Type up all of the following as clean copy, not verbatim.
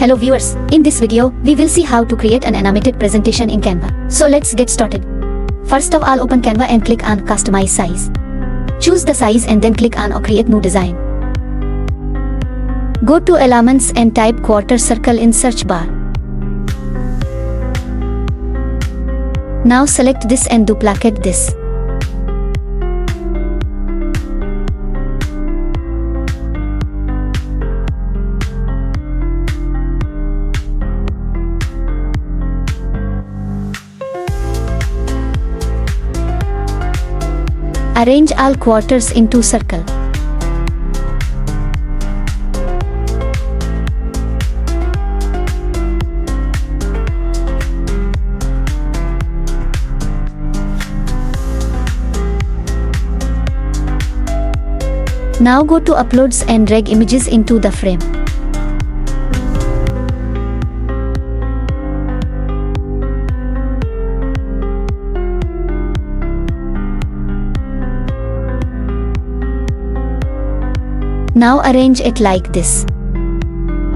Hello viewers, in this video, we will see how to create an animated presentation in Canva. So let's get started. First of all, open Canva and click on Customize Size. Choose the size and then click on Create New Design. Go to Elements and type quarter circle in search bar. Now select this and duplicate this. Arrange all quarters into circle. Now go to Uploads and drag images into the frame. Now arrange it like this.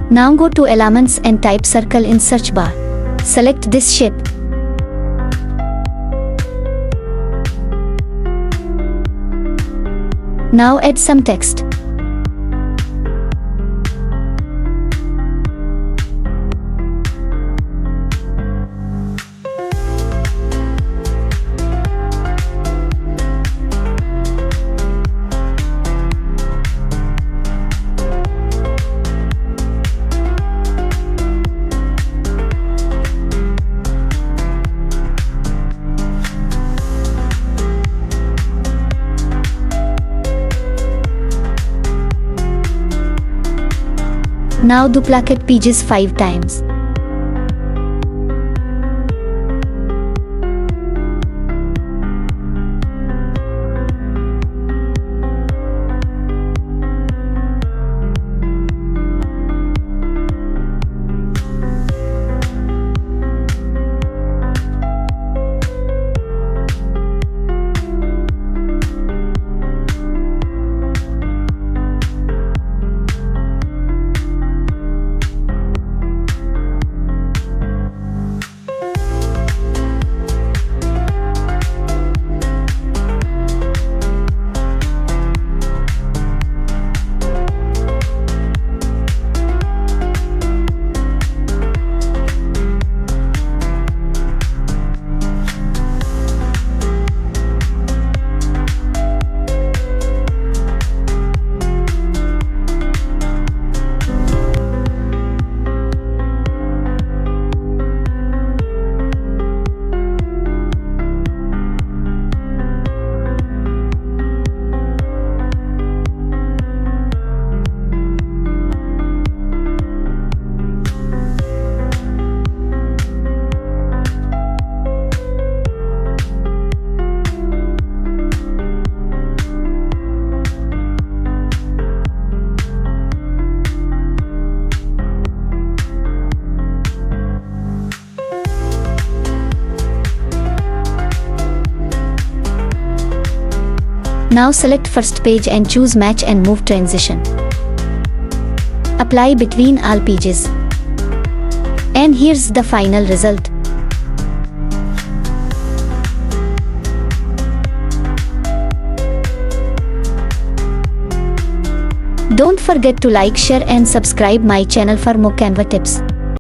Now go to Elements and type circle in search bar. Select this shape. Now add some text. Now duplicate pages 5 times. Now select first page and choose Match and Move Transition. Apply between all pages. And here's the final result. Don't forget to like, share and subscribe my channel for more Canva tips.